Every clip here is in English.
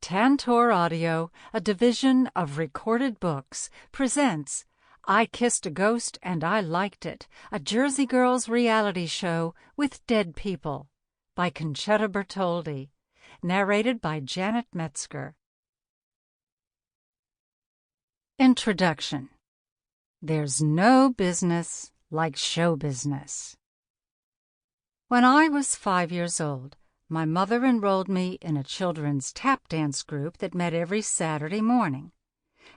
Tantor Audio, a division of Recorded Books, presents I Kissed a Ghost and I Liked It, a Jersey Girls reality show with dead people, by Concetta Bertoldi, narrated by Janet Metzger. Introduction. There's no business like show business. When I was 5 years old, my mother enrolled me in a children's tap dance group that met every Saturday morning.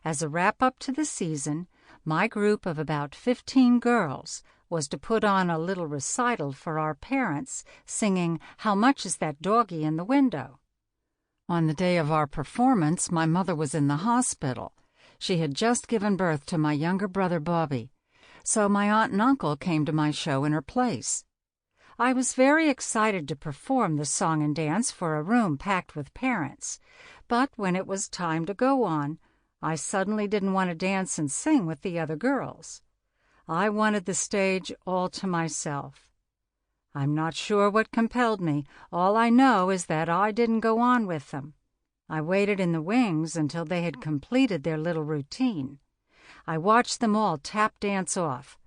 As a wrap-up to the season, my group of about 15 girls was to put on a little recital for our parents, singing "How Much Is That Doggy in the Window?" On the day of our performance, my mother was in the hospital. She had just given birth to my younger brother Bobby, so my aunt and uncle came to my show in her place. I was very excited to perform the song and dance for a room packed with parents, but when it was time to go on, I suddenly didn't want to dance and sing with the other girls. I wanted the stage all to myself. I'm not sure what compelled me. All I know is that I didn't go on with them. I waited in the wings until they had completed their little routine. I watched them all tap dance off,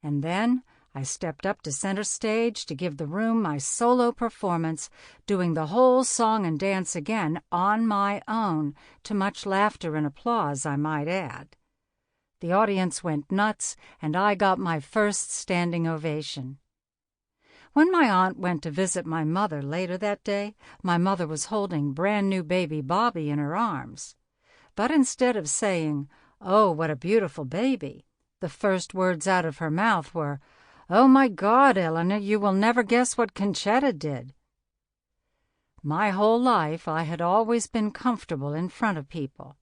and then I stepped up to center stage to give the room my solo performance, doing the whole song and dance again on my own, to much laughter and applause, I might add. The audience went nuts, and I got my first standing ovation. When my aunt went to visit my mother later that day, my mother was holding brand-new baby Bobby in her arms. But instead of saying, "Oh, what a beautiful baby," the first words out of her mouth were, "Oh my God, Eleanor, you will never guess what Concetta did." My whole life I had always been comfortable in front of people.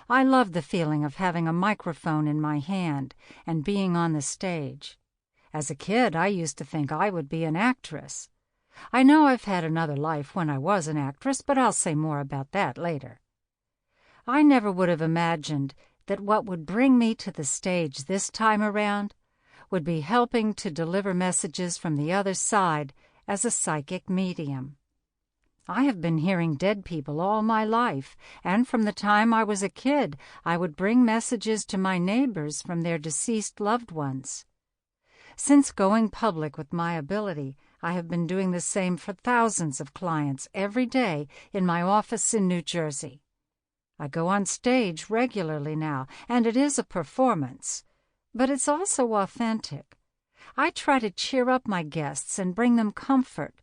I loved the feeling of having a microphone in my hand and being on the stage. As a kid, I used to think I would be an actress. I know I've had another life when I was an actress, but I'll say more about that later. I never would have imagined that what would bring me to the stage this time around would be helping to deliver messages from the other side as a psychic medium. I have been hearing dead people all my life, and from the time I was a kid, I would bring messages to my neighbors from their deceased loved ones. Since going public with my ability, I have been doing the same for thousands of clients every day in my office in New Jersey. I go on stage regularly now, and it is a performance, but it's also authentic. I try to cheer up my guests and bring them comfort,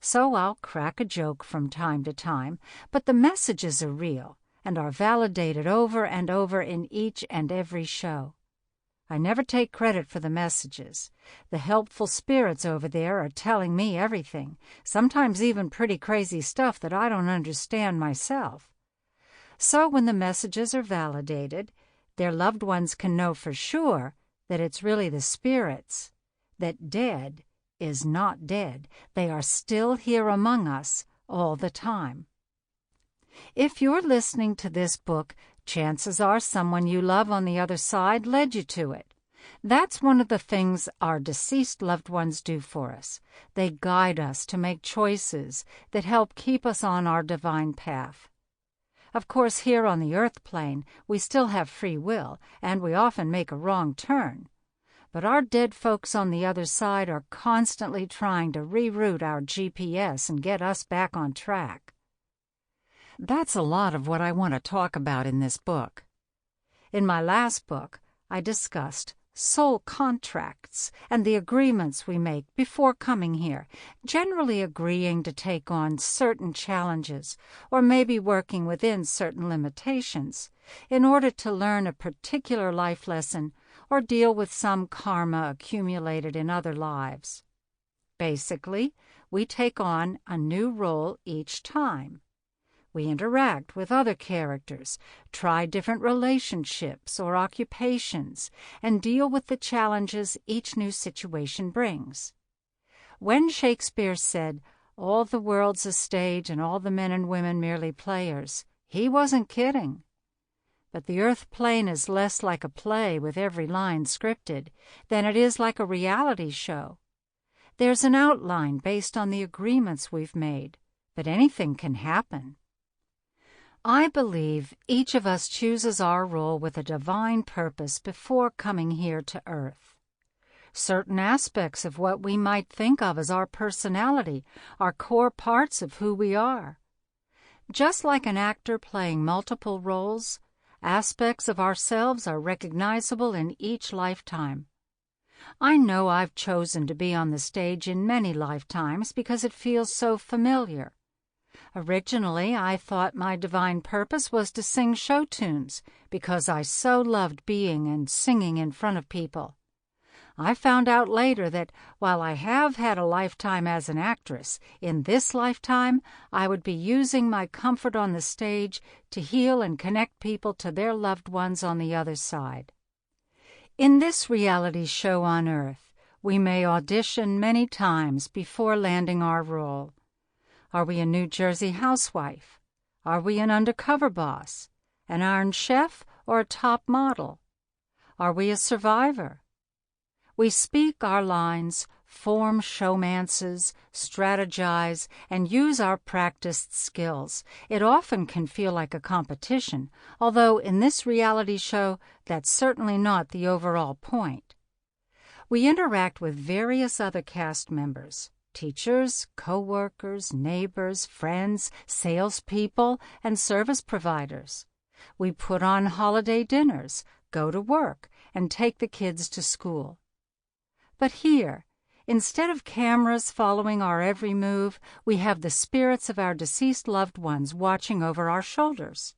so I'll crack a joke from time to time, but the messages are real and are validated over and over in each and every show. I never take credit for the messages. The helpful spirits over there are telling me everything, sometimes even pretty crazy stuff that I don't understand myself. So when the messages are validated, their loved ones can know for sure that it's really the spirits, that dead is not dead. They are still here among us all the time. If you're listening to this book, chances are someone you love on the other side led you to it. That's one of the things our deceased loved ones do for us. They guide us to make choices that help keep us on our divine path. Of course, here on the earth plane, we still have free will, and we often make a wrong turn. But our dead folks on the other side are constantly trying to reroute our GPS and get us back on track. That's a lot of what I want to talk about in this book. In my last book, I discussed soul contracts and the agreements we make before coming here, generally agreeing to take on certain challenges or maybe working within certain limitations in order to learn a particular life lesson or deal with some karma accumulated in other lives. Basically, we take on a new role each time. We interact with other characters, try different relationships or occupations, and deal with the challenges each new situation brings. When Shakespeare said, "All the world's a stage and all the men and women merely players," he wasn't kidding. But the earth plane is less like a play with every line scripted than it is like a reality show. There's an outline based on the agreements we've made, but anything can happen. I believe each of us chooses our role with a divine purpose before coming here to Earth. Certain aspects of what we might think of as our personality are core parts of who we are. Just like an actor playing multiple roles, aspects of ourselves are recognizable in each lifetime. I know I've chosen to be on the stage in many lifetimes because it feels so familiar. Originally, I thought my divine purpose was to sing show tunes because I so loved being and singing in front of people. I found out later that while I have had a lifetime as an actress, in this lifetime I would be using my comfort on the stage to heal and connect people to their loved ones on the other side. In this reality show on Earth, we may audition many times before landing our role. Are we a New Jersey housewife? Are we an undercover boss, an iron chef, or a top model? Are we a survivor? We speak our lines, form showmances, strategize, and use our practiced skills. It often can feel like a competition, although in this reality show, that's certainly not the overall point. We interact with various other cast members, teachers, co-workers, neighbors, friends, salespeople, and service providers. We put on holiday dinners, go to work, and take the kids to school. But here, instead of cameras following our every move, we have the spirits of our deceased loved ones watching over our shoulders.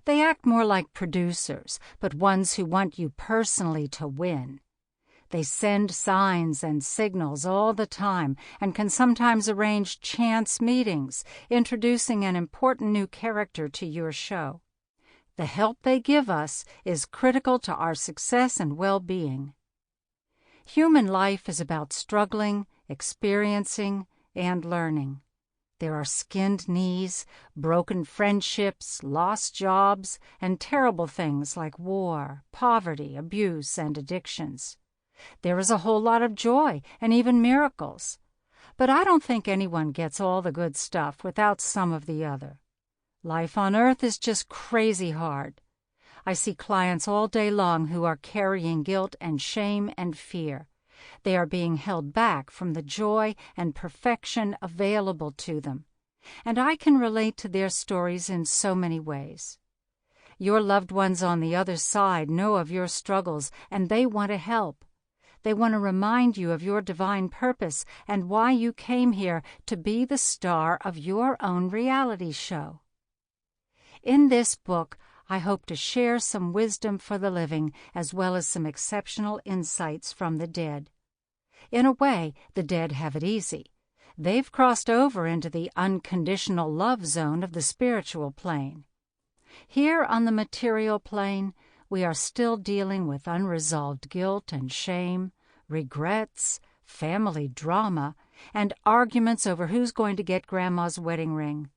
They act more like producers, but ones who want you personally to win. They send signs and signals all the time and can sometimes arrange chance meetings, introducing an important new character to your show. The help they give us is critical to our success and well-being. Human life is about struggling, experiencing, and learning. There are skinned knees, broken friendships, lost jobs, and terrible things like war, poverty, abuse, and addictions. There is a whole lot of joy and even miracles. But I don't think anyone gets all the good stuff without some of the other. Life on Earth is just crazy hard. I see clients all day long who are carrying guilt and shame and fear. They are being held back from the joy and perfection available to them. And I can relate to their stories in so many ways. Your loved ones on the other side know of your struggles, and they want to help. They want to remind you of your divine purpose and why you came here to be the star of your own reality show. In this book, I hope to share some wisdom for the living as well as some exceptional insights from the dead. In a way, the dead have it easy. They've crossed over into the unconditional love zone of the spiritual plane. Here on the material plane, we are still dealing with unresolved guilt and shame, regrets, family drama, and arguments over who's going to get Grandma's wedding ring.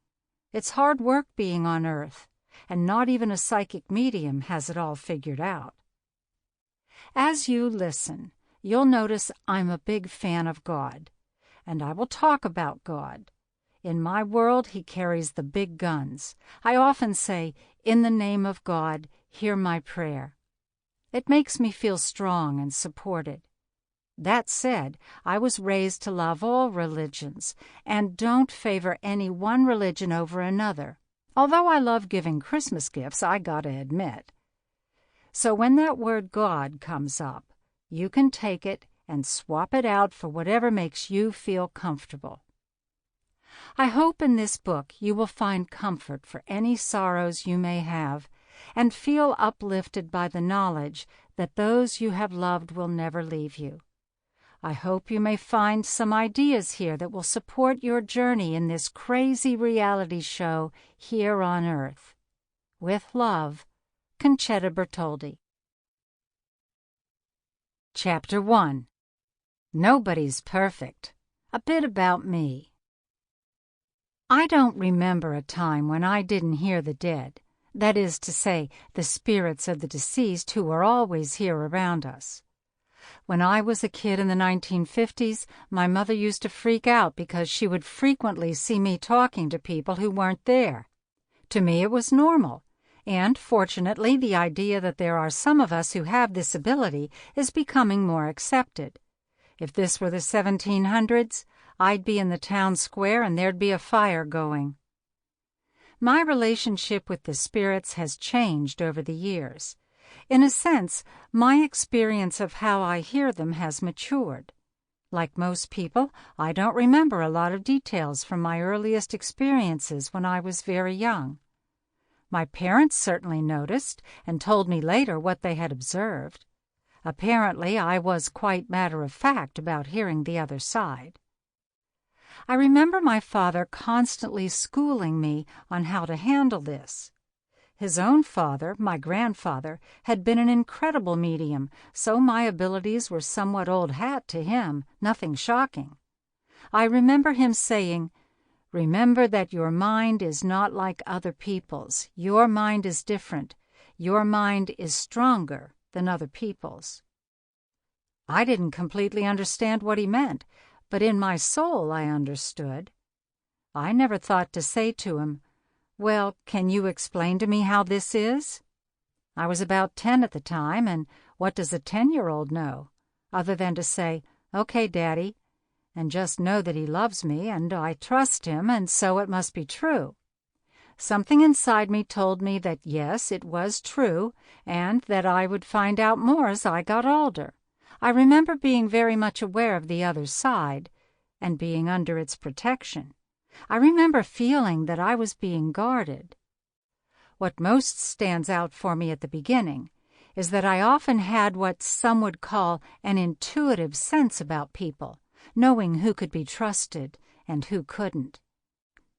It's hard work being on Earth, and not even a psychic medium has it all figured out. As you listen, you'll notice I'm a big fan of God, and I will talk about God. In my world, He carries the big guns. I often say, "In the name of God, hear my prayer." It makes me feel strong and supported. That said, I was raised to love all religions and don't favor any one religion over another, although I love giving Christmas gifts, I gotta admit. So when that word God comes up, you can take it and swap it out for whatever makes you feel comfortable. I hope in this book you will find comfort for any sorrows you may have and feel uplifted by the knowledge that those you have loved will never leave you. I hope you may find some ideas here that will support your journey in this crazy reality show here on Earth. With love, Concetta Bertoldi. Chapter 1. Nobody's Perfect. A bit about me. I don't remember a time when I didn't hear the dead, that is to say, the spirits of the deceased who are always here around us. When I was a kid in the 1950s, my mother used to freak out because she would frequently see me talking to people who weren't there. To me it was normal, and fortunately the idea that there are some of us who have this ability is becoming more accepted. If this were the 1700s, I'd be in the town square and there'd be a fire going. My relationship with the spirits has changed over the years. In a sense, my experience of how I hear them has matured. Like most people, I don't remember a lot of details from my earliest experiences when I was very young. My parents certainly noticed and told me later what they had observed. Apparently, I was quite matter-of-fact about hearing the other side. I remember my father constantly schooling me on how to handle this. His own father, my grandfather, had been an incredible medium, so my abilities were somewhat old hat to him, nothing shocking. I remember him saying, "Remember that your mind is not like other people's. Your mind is different. Your mind is stronger than other people's." I didn't completely understand what he meant, but in my soul I understood. I never thought to say to him, "Well, can you explain to me how this is?" I was about 10 at the time, and what does a 10-year-old know, other than to say, "Okay, Daddy," and just know that he loves me, and I trust him, and so it must be true. Something inside me told me that yes, it was true, and that I would find out more as I got older. I remember being very much aware of the other side, and being under its protection. I remember feeling that I was being guarded. What most stands out for me at the beginning is that I often had what some would call an intuitive sense about people, knowing who could be trusted and who couldn't.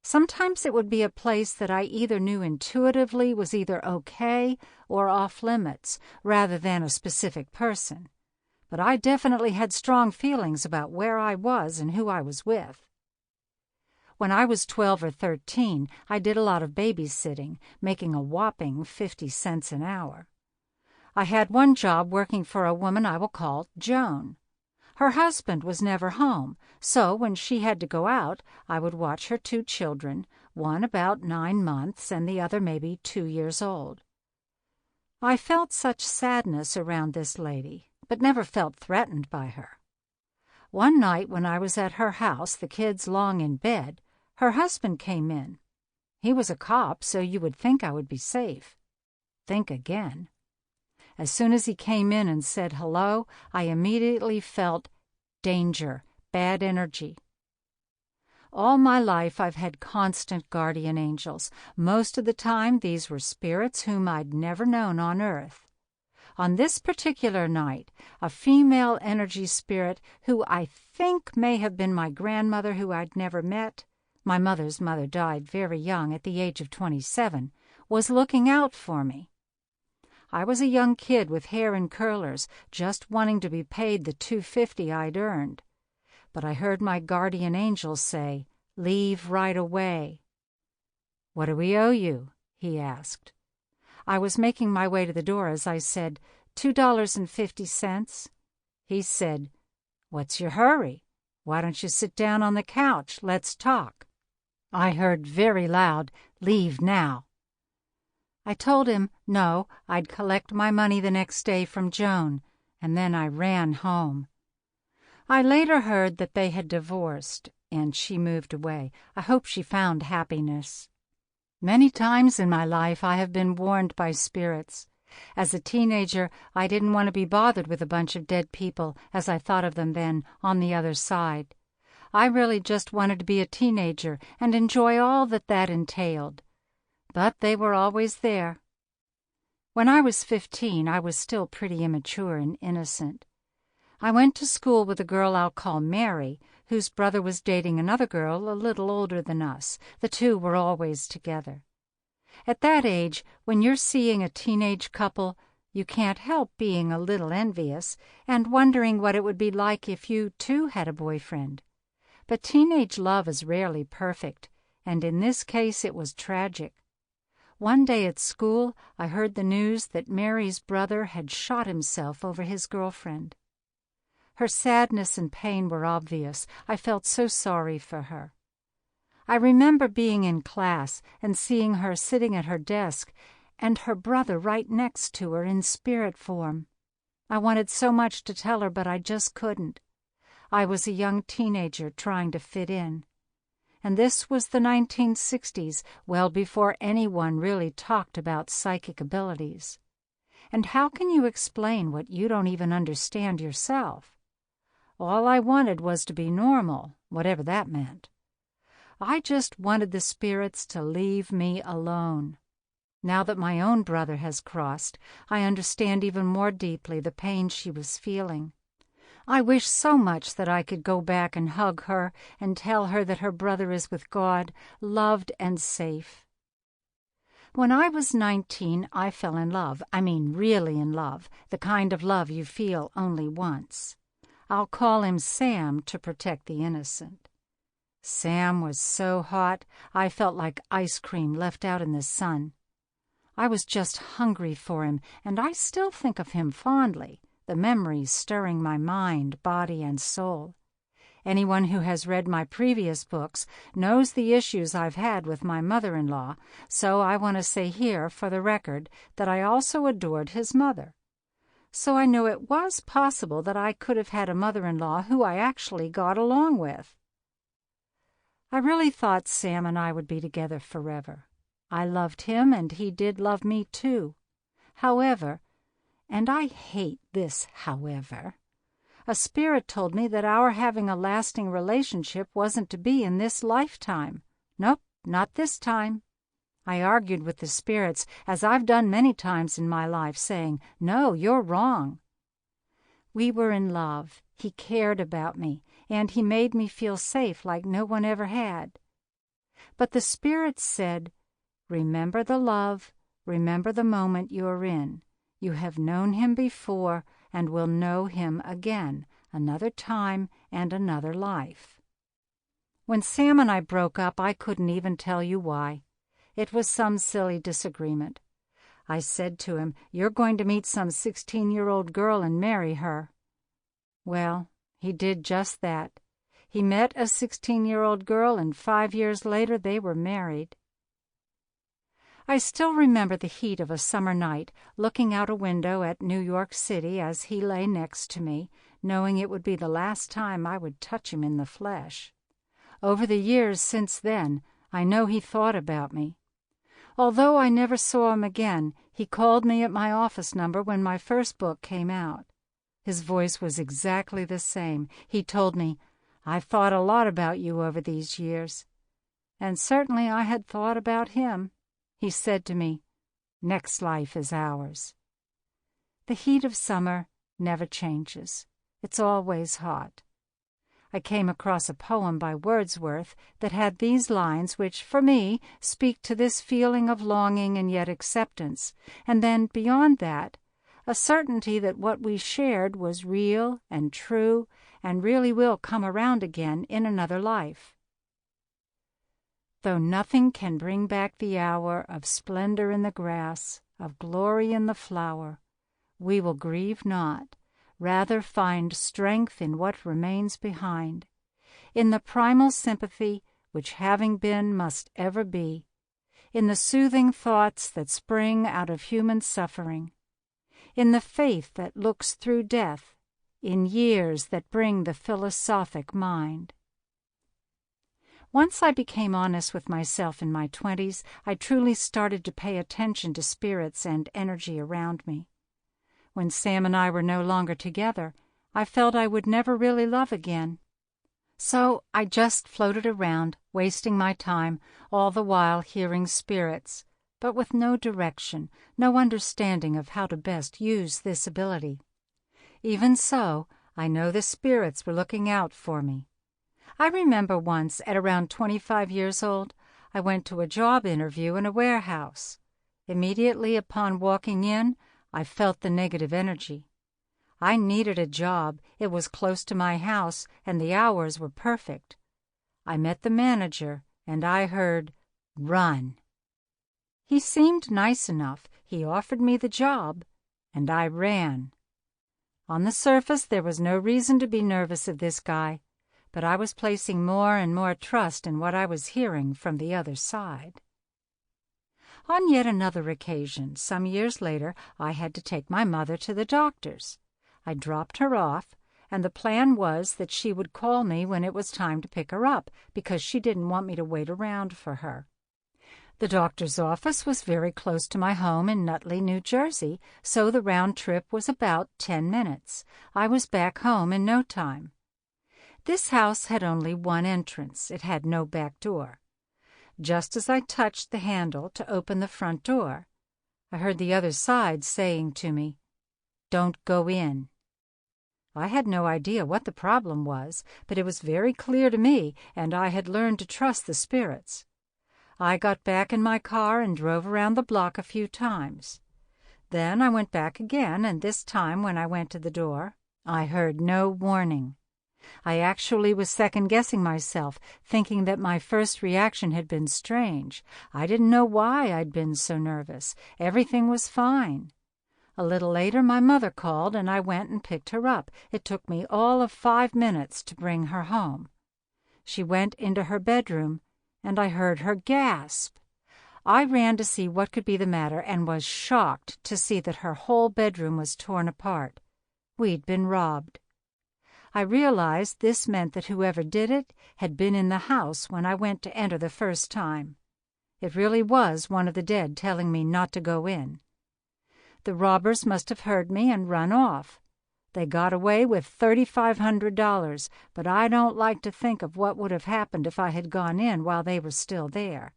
Sometimes it would be a place that I either knew intuitively was either okay or off limits, rather than a specific person. But I definitely had strong feelings about where I was and who I was with. When I was 12 or 13, I did a lot of babysitting, making a whopping 50 cents an hour. I had one job working for a woman I will call Joan. Her husband was never home, so when she had to go out, I would watch her 2 children, one about 9 months and the other maybe 2 years old. I felt such sadness around this lady, but never felt threatened by her. One night when I was at her house, the kids long in bed, her husband came in. He was a cop, so you would think I would be safe. Think again. As soon as he came in and said hello, I immediately felt danger, bad energy. All my life I've had constant guardian angels. Most of the time these were spirits whom I'd never known on earth. On this particular night, a female energy spirit who I think may have been my grandmother who I'd never met, my mother's mother died very young at the age of 27, was looking out for me. I was a young kid with hair in curlers, just wanting to be paid the $2.50 I'd earned. But I heard my guardian angel say, "Leave right away." "What do we owe you?" he asked. I was making my way to the door as I said, $2.50. He said, "What's your hurry? Why don't you sit down on the couch? Let's talk." I heard very loud, "Leave now." I told him no, I'd collect my money the next day from Joan, and then I ran home. I later heard that they had divorced, and she moved away. I hope she found happiness. Many times in my life I have been warned by spirits. As a teenager, I didn't want to be bothered with a bunch of dead people, as I thought of them then, on the other side. I really just wanted to be a teenager and enjoy all that entailed. But they were always there. When I was 15, I was still pretty immature and innocent. I went to school with a girl I'll call Mary, whose brother was dating another girl a little older than us. The two were always together. At that age, when you're seeing a teenage couple, you can't help being a little envious and wondering what it would be like if you, too, had a boyfriend. But teenage love is rarely perfect, and in this case it was tragic. One day at school, I heard the news that Mary's brother had shot himself over his girlfriend. Her sadness and pain were obvious. I felt so sorry for her. I remember being in class and seeing her sitting at her desk and her brother right next to her in spirit form. I wanted so much to tell her, but I just couldn't. I was a young teenager trying to fit in. And this was the 1960s, well before anyone really talked about psychic abilities. And how can you explain what you don't even understand yourself? All I wanted was to be normal, whatever that meant. I just wanted the spirits to leave me alone. Now that my own brother has crossed, I understand even more deeply the pain she was feeling. I wish so much that I could go back and hug her and tell her that her brother is with God, loved and safe. When I was 19, I fell in love. I mean really in love, the kind of love you feel only once. I'll call him Sam to protect the innocent. Sam was so hot, I felt like ice cream left out in the sun. I was just hungry for him, and I still think of him fondly, the memories stirring my mind, body, and soul. Anyone who has read my previous books knows the issues I've had with my mother-in-law, so I want to say here, for the record, that I also adored his mother. So I knew it was possible that I could have had a mother-in-law who I actually got along with. I really thought Sam and I would be together forever. I loved him, and he did love me too. However, and I hate this however, a spirit told me that our having a lasting relationship wasn't to be in this lifetime. Nope, not this time. I argued with the spirits, as I've done many times in my life, saying, "No, you're wrong." We were in love. He cared about me, and he made me feel safe like no one ever had. But the spirits said, "Remember the love, remember the moment you're in. You have known him before and will know him again, another time and another life." When Sam and I broke up, I couldn't even tell you why. It was some silly disagreement. I said to him, "You're going to meet some 16-year-old girl and marry her." Well, he did just that. He met a 16-year-old girl, and 5 years later they were married. I still remember the heat of a summer night, looking out a window at New York City as he lay next to me, knowing it would be the last time I would touch him in the flesh. Over the years since then, I know he thought about me. Although I never saw him again, he called me at my office number when my first book came out. His voice was exactly the same. He told me, "I've thought a lot about you over these years." And certainly I had thought about him. He said to me, "Next life is ours." The heat of summer never changes. It's always hot. I came across a poem by Wordsworth that had these lines which, for me, speak to this feeling of longing and yet acceptance, and then, beyond that, a certainty that what we shared was real and true and really will come around again in another life. Though nothing can bring back the hour of splendor in the grass, of glory in the flower, we will grieve not, rather find strength in what remains behind, in the primal sympathy which having been must ever be, in the soothing thoughts that spring out of human suffering, in the faith that looks through death, in years that bring the philosophic mind. Once I became honest with myself in my 20s, I truly started to pay attention to spirits and energy around me. When Sam and I were no longer together, I felt I would never really love again. So I just floated around, wasting my time, all the while hearing spirits, but with no direction, no understanding of how to best use this ability. Even so, I know the spirits were looking out for me. I remember once, at around 25 years old, I went to a job interview in a warehouse. Immediately upon walking in, I felt the negative energy. I needed a job, it was close to my house, and the hours were perfect. I met the manager, and I heard, "Run." He seemed nice enough, he offered me the job, and I ran. On the surface, there was no reason to be nervous of this guy, but I was placing more and more trust in what I was hearing from the other side. On yet another occasion, some years later, I had to take my mother to the doctor's. I dropped her off, and the plan was that she would call me when it was time to pick her up, because she didn't want me to wait around for her. The doctor's office was very close to my home in Nutley, New Jersey, so the round trip was about 10 minutes. I was back home in no time. This house had only one entrance. It had no back door. Just as I touched the handle to open the front door, I heard the other side saying to me, "Don't go in." I had no idea what the problem was, but it was very clear to me, and I had learned to trust the spirits. I got back in my car and drove around the block a few times. Then I went back again, and this time when I went to the door, I heard no warning. I actually was second-guessing myself, thinking that my first reaction had been strange. I didn't know why I'd been so nervous. Everything was fine. A little later my mother called, and I went and picked her up. It took me all of 5 minutes to bring her home. She went into her bedroom, and I heard her gasp. I ran to see what could be the matter and was shocked to see that her whole bedroom was torn apart. We'd been robbed. I realized this meant that whoever did it had been in the house when I went to enter the first time. It really was one of the dead telling me not to go in. The robbers must have heard me and run off. They got away with $3,500, but I don't like to think of what would have happened if I had gone in while they were still there.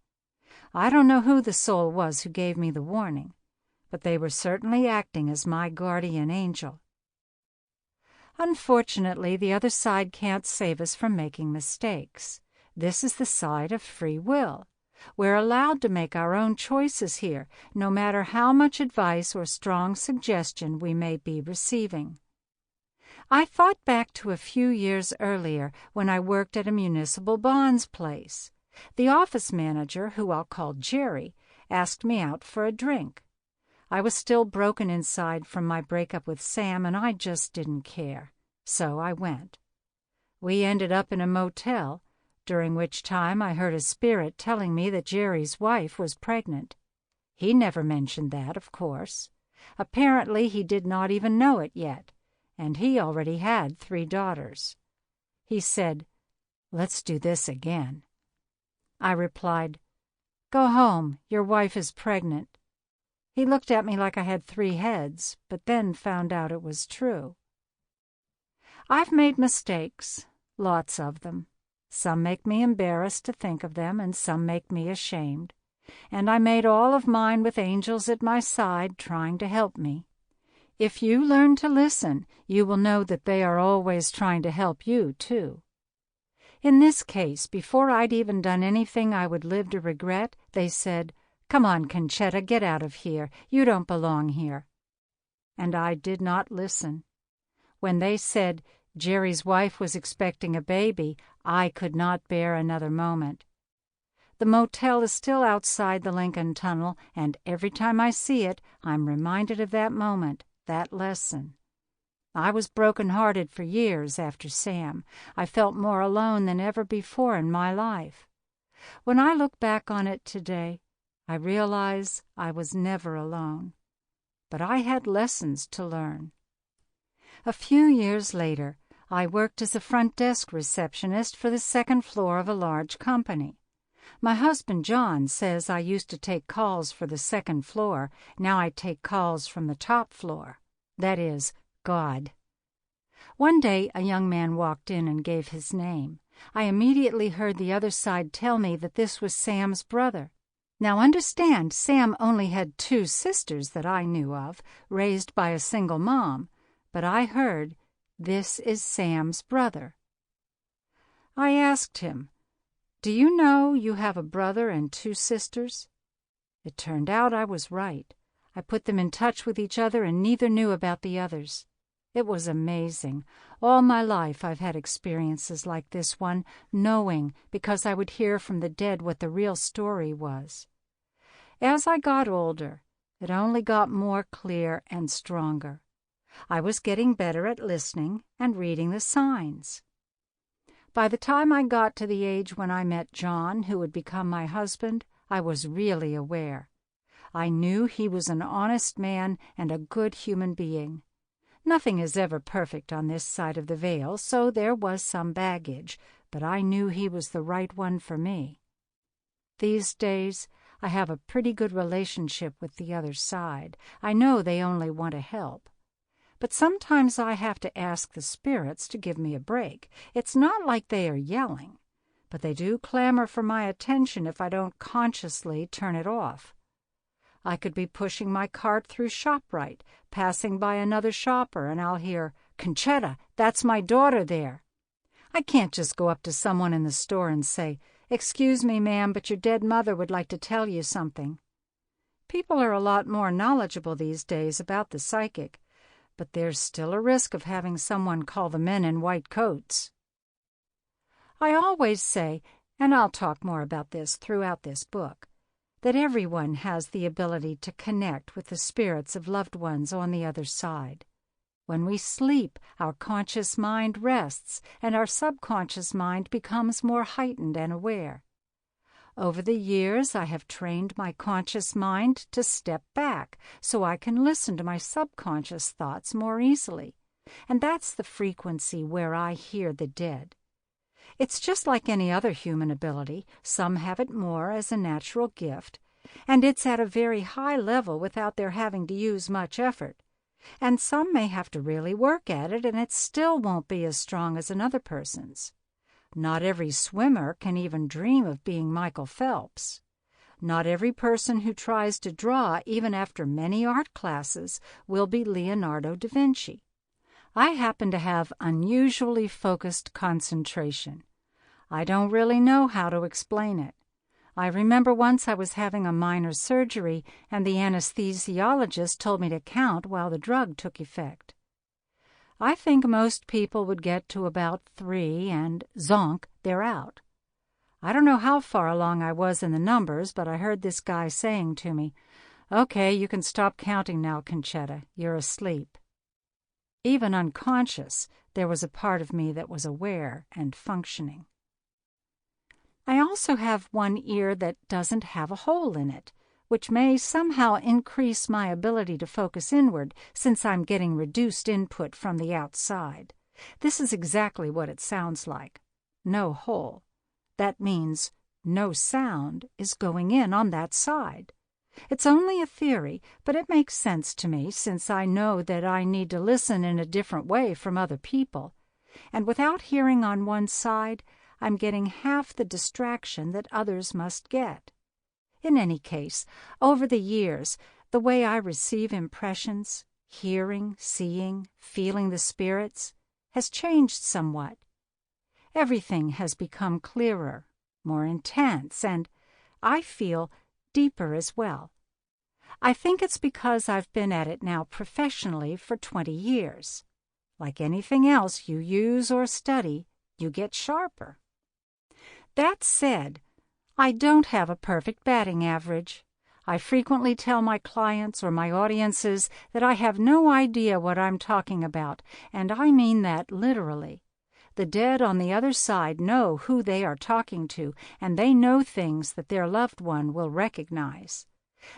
I don't know who the soul was who gave me the warning, but they were certainly acting as my guardian angel. Unfortunately, the other side can't save us from making mistakes. This is the side of free will. We're allowed to make our own choices here, no matter how much advice or strong suggestion we may be receiving. I thought back to a few years earlier when I worked at a municipal bonds place. The office manager, who I'll call Jerry, asked me out for a drink. I was still broken inside from my breakup with Sam, and I just didn't care. So I went. We ended up in a motel, during which time I heard a spirit telling me that Jerry's wife was pregnant. He never mentioned that, of course. Apparently he did not even know it yet, and he already had 3 daughters. He said, "Let's do this again." I replied, "Go home, your wife is pregnant." He looked at me like I had 3 heads, but then found out it was true. I've made mistakes, lots of them. Some make me embarrassed to think of them, and some make me ashamed. And I made all of mine with angels at my side trying to help me. If you learn to listen, you will know that they are always trying to help you, too. In this case, before I'd even done anything I would live to regret, they said, "Come on, Concetta, get out of here. You don't belong here." And I did not listen. When they said Jerry's wife was expecting a baby, I could not bear another moment. The motel is still outside the Lincoln Tunnel, and every time I see it, I'm reminded of that moment, that lesson. I was broken-hearted for years after Sam. I felt more alone than ever before in my life. When I look back on it today, I realize I was never alone. But I had lessons to learn. A few years later, I worked as a front desk receptionist for the 2nd floor of a large company. My husband, John, says I used to take calls for the 2nd floor. Now I take calls from the top floor. That is, God. One day, a young man walked in and gave his name. I immediately heard the other side tell me that this was Sam's brother. Now understand, Sam only had 2 sisters that I knew of, raised by a single mom, but I heard, "This is Sam's brother." I asked him, "Do you know you have a brother and 2 sisters?" It turned out I was right. I put them in touch with each other, and neither knew about the others. It was amazing. All my life I've had experiences like this one, knowing, because I would hear from the dead what the real story was. As I got older, it only got more clear and stronger. I was getting better at listening and reading the signs. By the time I got to the age when I met John, who would become my husband, I was really aware. I knew he was an honest man and a good human being. Nothing is ever perfect on this side of the veil, so there was some baggage, but I knew he was the right one for me. These days, I have a pretty good relationship with the other side. I know they only want to help. But sometimes I have to ask the spirits to give me a break. It's not like they are yelling, but they do clamor for my attention if I don't consciously turn it off. I could be pushing my cart through ShopRite, passing by another shopper, and I'll hear, "Concetta, that's my daughter there." I can't just go up to someone in the store and say, "Excuse me, ma'am, but your dead mother would like to tell you something." People are a lot more knowledgeable these days about the psychic, but there's still a risk of having someone call the men in white coats. I always say, and I'll talk more about this throughout this book, that everyone has the ability to connect with the spirits of loved ones on the other side. When we sleep, our conscious mind rests, and our subconscious mind becomes more heightened and aware. Over the years, I have trained my conscious mind to step back so I can listen to my subconscious thoughts more easily, and that's the frequency where I hear the dead. It's just like any other human ability. Some have it more as a natural gift, and it's at a very high level without their having to use much effort. And some may have to really work at it, and it still won't be as strong as another person's. Not every swimmer can even dream of being Michael Phelps. Not every person who tries to draw, even after many art classes, will be Leonardo da Vinci. I happen to have unusually focused concentration. I don't really know how to explain it. I remember once I was having a minor surgery, and the anesthesiologist told me to count while the drug took effect. I think most people would get to about 3, and zonk, they're out. I don't know how far along I was in the numbers, but I heard this guy saying to me, "Okay, you can stop counting now, Concetta. You're asleep." Even unconscious, there was a part of me that was aware and functioning. I also have one ear that doesn't have a hole in it, which may somehow increase my ability to focus inward since I'm getting reduced input from the outside. This is exactly what it sounds like. No hole. That means no sound is going in on that side. It's only a theory, but it makes sense to me since I know that I need to listen in a different way from other people. And without hearing on one side, I'm getting half the distraction that others must get. In any case, over the years, the way I receive impressions, hearing, seeing, feeling the spirits, has changed somewhat. Everything has become clearer, more intense, and, I feel, deeper as well. I think it's because I've been at it now professionally for 20 years. Like anything else you use or study, you get sharper. That said, I don't have a perfect batting average. I frequently tell my clients or my audiences that I have no idea what I'm talking about, and I mean that literally. The dead on the other side know who they are talking to, and they know things that their loved one will recognize.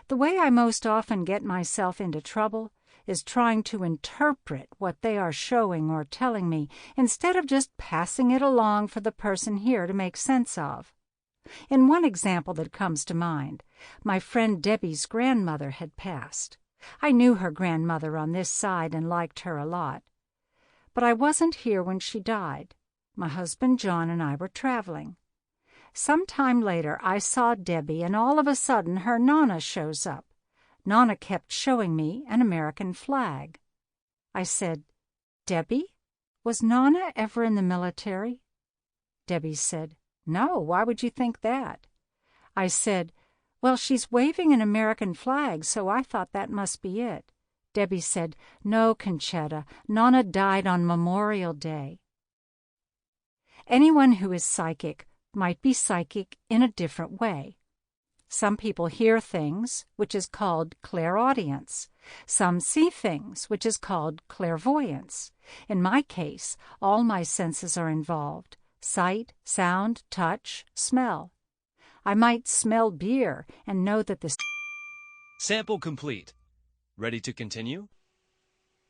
The way I most often get myself into trouble is trying to interpret what they are showing or telling me, instead of just passing it along for the person here to make sense of. In one example that comes to mind, my friend Debbie's grandmother had passed. I knew her grandmother on this side and liked her a lot. But I wasn't here when she died. My husband John and I were traveling. Some time later I saw Debbie, and all of a sudden her Nana shows up. Nana kept showing me an American flag. I said, "Debbie, was Nana ever in the military?" Debbie said, "No, why would you think that?" I said, "Well, she's waving an American flag, so I thought that must be it." Debbie said, "No, Concetta, Nana died on Memorial Day." Anyone who is psychic might be psychic in a different way. Some people hear things, which is called clairaudience. Some see things, which is called clairvoyance. In my case, all my senses are involved. sight, sound, touch, smell. I might smell beer and know that the Sample complete. Ready to continue?